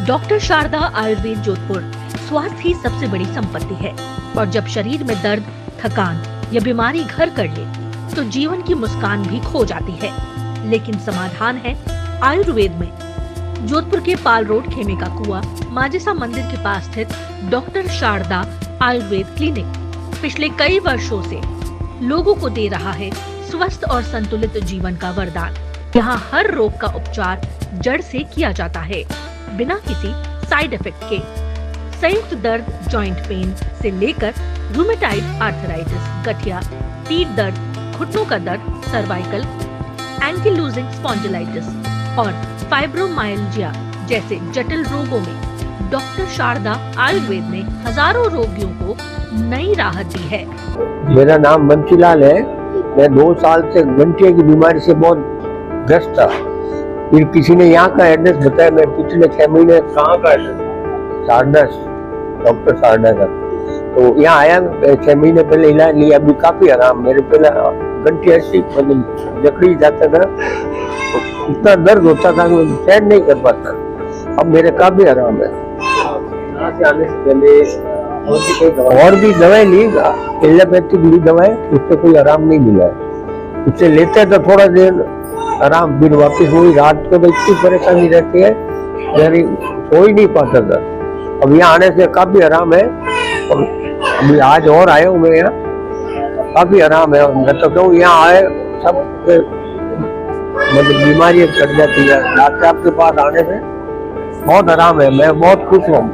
Doctor Sharda Ayurveda Jodhpur स्वास्थ्य ही सबसे बड़ी संपत्ति है और जब शरीर में दर्द, थकान या बीमारी घर कर ले तो जीवन की मुस्कान भी खो जाती है। लेकिन समाधान है आयुर्वेद में। जोधपुर के पाल रोड खेमे का कुआं माजिसा मंदिर के पास स्थित डॉक्टर शारदा आयुर्वेद क्लिनिक पिछले कई वर्षों से लोगों को दे रहा है स्वस्थ और संतुलित जीवन का वरदान। यहाँ हर रोग का उपचार जड़ से किया जाता है बिना किसी साइड इफेक्ट के। संयुक्त दर्द, जॉइंट पेन से लेकर रूमेटाइड आर्थराइटिस, गठिया, पीठ दर्द, घुटनों का दर्द, सर्वाइकल, एंकिलोजिंग स्पॉन्डिलाइटिस और फाइब्रोमाइल्जिया जैसे जटिल रोगों में डॉक्टर शारदा आयुर्वेद ने हजारों रोगियों को नई राहत दी है। मेरा नाम बंसीलाल है। मैं 2 साल से गंठिया की बीमारी से बहुत ग्रस्त था। फिर किसी ने यहाँ का एड्रेस बताया। मैं पिछले 6 महीने कहाँ का एड्रेस? सारदास, डॉक्टर सारदा का। तो यहाँ आया, 6 महीने पहले इलाज लिया। अभी काफी आराम। मेरे पहले गंठिया ऐसी मतलब जकड़ी जाता था तो इतना दर्द होता था कि सहन नहीं कर पाता। अब मेरे काफी आराम है। यहाँ से आने से पहले और भी दवाई ली, एलोपैथिक ली दवाई, उससे कोई आराम नहीं मिला है। उससे लेते तो थोड़ा देर आराम, फिर वापस वही। रात को तो इतनी परेशानी रहती है, यानी सो ही नहीं पाता था। अब यहाँ आने से काफी आराम है और अभी आज और आया हूँ मैं यहाँ, काफी आराम है। मैं तो कहूँ यहाँ आए सब मतलब बीमारी कट जाती है। डॉक्टर आपके पास आने से बहुत आराम है। मैं बहुत खुश हूँ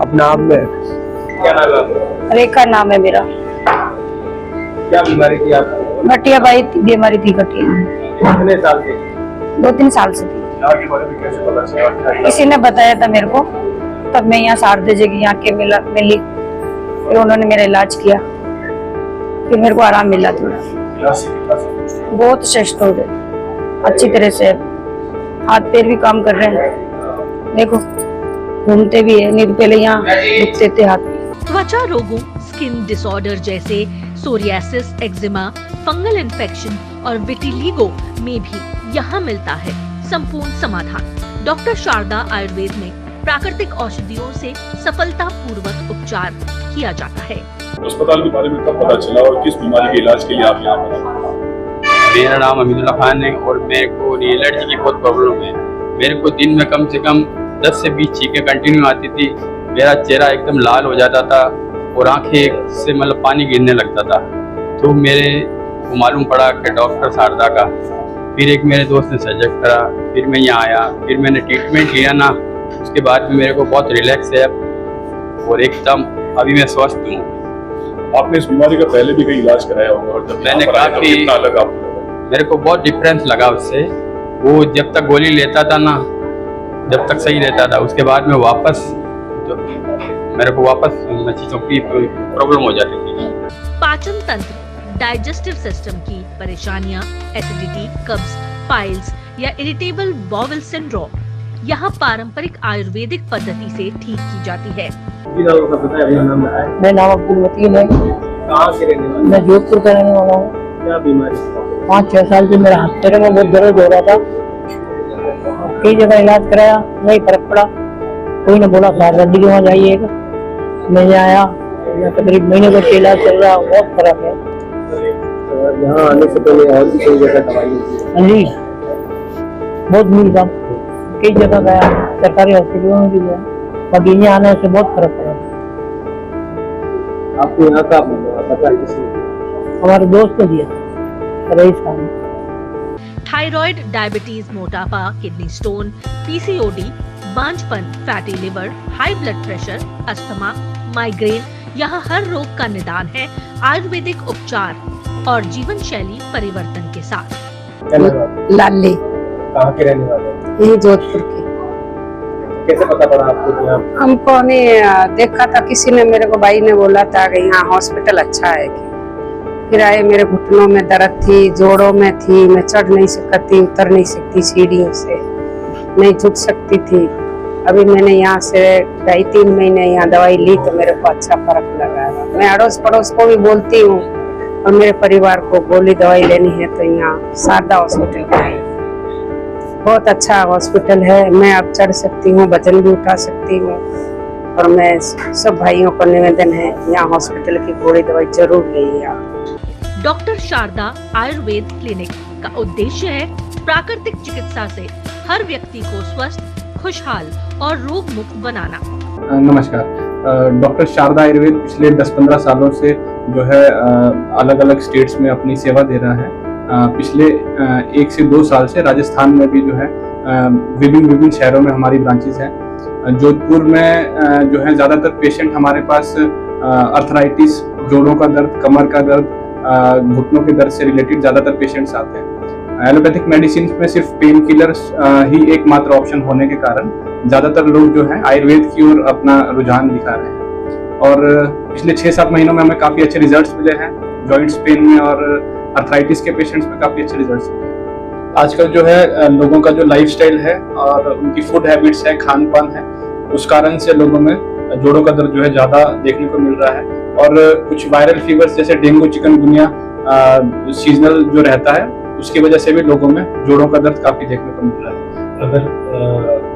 अपना आप में। क्या नाम है आपका? रेखा नाम है मेरा। क्या बीमारी थी आपको? गठिया बाई बीमारी थी। गठिया कितने साल से? 2-3 साल से थी। आपके बारे में कैसे पता चला? किसी ने बताया था मेरे को, तब मैं यहाँ शारदा जी के यहाँ के मिली। फिर उन्होंने मेरा इलाज किया, फिर मेरे को आराम मिला थोड़ा। बहुत श्रेष्ठ हो गए, अच्छी तरह से हाथ पैर भी काम कर रहे हैं। देखो घूमते भी है, नहीं तो पहले यहाँ दुखते थे हाथ। त्वचा रोगों, स्किन डिसऑर्डर जैसे सोरियासिस, एक्जिमा, फंगल इन्फेक्शन और विटिलिगो में भी यहाँ मिलता है संपूर्ण समाधान। डॉक्टर शारदा आयुर्वेद में प्राकृतिक औषधियों से सफलता पूर्वक उपचार किया जाता है। अस्पताल के बारे में कब पता चला और किस बीमारी के इलाज के लिए आप यहाँ पर आए? मेरा नाम अमीदुल्ला खान है और मेरे को एलर्जी की बहुत प्रॉब्लम है। मेरे को दिन में कम से कम 10 से 20 चीखें कंटिन्यू आती थी। मेरा चेहरा एकदम लाल हो जाता था और आंखें से मतलब पानी गिरने लगता था। तो मेरे को मालूम पड़ा कि डॉक्टर शारदा का। फिर एक मेरे दोस्त ने सजेस्ट करा, फिर मैं यहाँ आया, फिर मैंने ट्रीटमेंट लिया ना। उसके बाद में मेरे को बहुत रिलैक्स है और एकदम अभी मैं स्वस्थ हूँ। आपने इस बीमारी का पहले भी कहीं इलाज कराया होगा और जब मैंने काफी मेरे को बहुत डिफरेंस लगा उससे। वो जब तक गोली लेता था ना, जब तक सही रहता था, उसके बाद में वापस तो मेरे को वापस चीजों की प्रॉब्लम हो जाती थी। पाचन तंत्र, डाइजेस्टिव सिस्टम की परेशानियां, एसिडिटी, कब्ज, पाइल्स या इरिटेबल बॉवल सिंड्रोम यहाँ पारंपरिक आयुर्वेदिक पद्धति से ठीक की जाती है। मेरा नाम अब्दुल वकील है। कहाँ से रहने वाले? मैं जोधपुर का रहने वाला हूँ। क्या बीमारी? 5-6 साल से मेरा हाथ पैर में बहुत दर्द हो रहा था। कई जगह इलाज कराया, नहीं फर्क पड़ा। कोई ने बोला शारदा जी के वहाँ जाइएगा। मैं आया, तकरीब महीने भर से इलाज चल रहा, बहुत फर्क है। यहाँ आने से पहले और भी कई जगह दवाई हाँ जी, बहुत मिलता, कई जगह गया, सरकारी हॉस्पिटलों में भी गया, बाकी यहाँ आने से बहुत फर्क पड़ा। आपको यहाँ का पता किसी? हमारे दोस्त ने दिया, रईस खान। थायराइड, डायबिटीज, मोटापा, किडनी स्टोन, पीसीओडी, बांझपन, fatty liver, high blood pressure, asthma, migraine, यहाँ हर रोग का निदान है आयुर्वेदिक उपचार और जीवन शैली परिवर्तन के साथ। लाली। कहाँ के रहने वाले? यही जोधपुर की। कैसे पता पड़ा आपको? हमको नहीं देखा था, किसी ने मेरे को, भाई ने बोला था कि यहाँ हॉस्पिटल अच्छा है। फिर आए, मेरे घुटनों में दर्द थी, जोड़ों में थी, मैं चढ़ नहीं सकती, उतर नहीं सकती सीढ़ियों से, नहीं झुक सकती थी। अभी मैंने यहाँ से 2.5-3 महीने यहाँ दवाई ली तो मेरे को अच्छा फर्क लगा है। मैं अड़ोस पड़ोस को भी बोलती हूँ और मेरे परिवार को गोली दवाई लेनी है तो यहाँ शारदा हॉस्पिटल में आई। बहुत अच्छा हॉस्पिटल है। मैं अब चढ़ सकती हूँ, वजन भी उठा सकती हूँ। और मैं सब भाइयों को निवेदन है, यहाँ हॉस्पिटल की गोली दवाई जरूर लीजिए आप। डॉक्टर शारदा आयुर्वेद क्लिनिक का उद्देश्य है प्राकृतिक चिकित्सा से हर व्यक्ति को स्वस्थ, खुशहाल और रोग मुक्त बनाना। नमस्कार। डॉक्टर शारदा आयुर्वेद पिछले 10-15 सालों से जो है अलग अलग स्टेट्स में अपनी सेवा दे रहा है। पिछले 1 से 2 साल से राजस्थान में भी जो है विभिन्न शहरों में हमारी ब्रांचेस हैं। जोधपुर में जो है ज़्यादातर पेशेंट हमारे पास अर्थराइटिस, जोड़ों का दर्द, कमर का दर्द, घुटनों के दर्द से रिलेटेड ज़्यादातर पेशेंट्स आते हैं। एलोपैथिक मेडिसिन में सिर्फ पेन किलर्स ही एकमात्र ऑप्शन होने के कारण ज़्यादातर लोग जो है आयुर्वेद की ओर अपना रुझान दिखा रहे हैं। और पिछले 6-7 महीनों में हमें काफ़ी अच्छे रिजल्ट्स मिले हैं। जॉइंट्स पेन में और अर्थराइटिस के पेशेंट्स में काफ़ी अच्छे रिजल्ट्स मिले हैं। आजकल जो है लोगों का जो लाइफस्टाइल है और उनकी फूड हैबिट्स है, खान पान है, उस कारण से लोगों में जोड़ों का दर्द जो है ज़्यादा देखने को मिल रहा है। और कुछ वायरल फीवर्स जैसे डेंगू, चिकनगुनिया सीजनल जो रहता है, उसकी वजह से भी लोगों में जोड़ों का दर्द काफ़ी देखने को मिल रहा है। अगर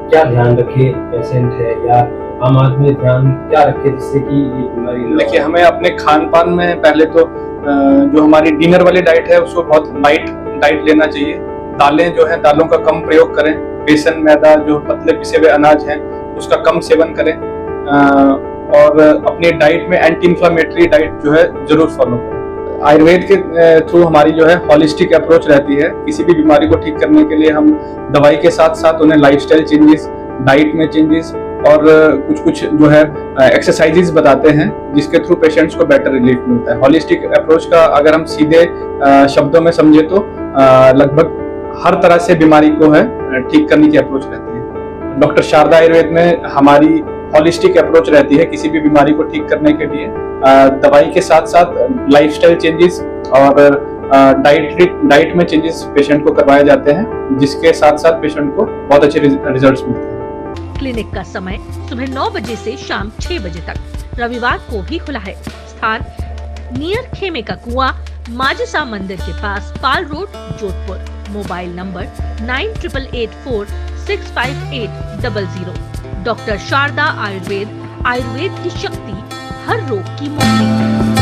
क्या ध्यान रखे पेशेंट है या आम आदमी ध्यान क्या रखे जिससे कि ये बीमारी ना हो? देखिए, हमें अपने खान पान में पहले तो जो हमारी डिनर वाली डाइट है उसको बहुत लाइट डाइट लेना चाहिए। दालें जो है, दालों का कम प्रयोग करें। बेसन, मैदा, जो पतले पिसे हुए अनाज हैं, उसका कम सेवन करें। और अपनी डाइट में एंटी इन्फ्लामेटरी डाइट जो है जरूर फॉलो करें। आयुर्वेद के थ्रू हमारी जो है हॉलिस्टिक अप्रोच रहती है। किसी भी बीमारी को ठीक करने के लिए हम दवाई के साथ साथ उन्हें लाइफस्टाइल चेंजेस, डाइट में चेंजेस और कुछ जो है एक्सरसाइजेस बताते हैं, जिसके थ्रू पेशेंट्स को बेटर रिलीफ मिलता है। हॉलिस्टिक अप्रोच का अगर हम सीधे शब्दों में समझे तो लगभग हर तरह से बीमारी को है ठीक करने की अप्रोच रहती है। डॉक्टर शारदा आयुर्वेद में हमारी हॉलिस्टिक अप्रोच रहती है किसी भी बीमारी को ठीक करने के लिए। दवाई के साथ साथ लाइफस्टाइल चेंजेस और डाइट में चेंजेस पेशेंट को करवाए जाते हैं, जिसके साथ साथ पेशेंट को बहुत अच्छे रिजल्ट्स मिलते हैं। क्लिनिक का समय सुबह 9 बजे से शाम 6 बजे तक, रविवार को भी खुला है। स्थान नियर खेमे का कुआं, माजिसा मंदिर के पास, Pal road, Jodhpur. Mobile number 9884 65800। Doctor Sharda Ayurveda, आयुर्वेद की शक्ति, हर रोग की मुक्ति।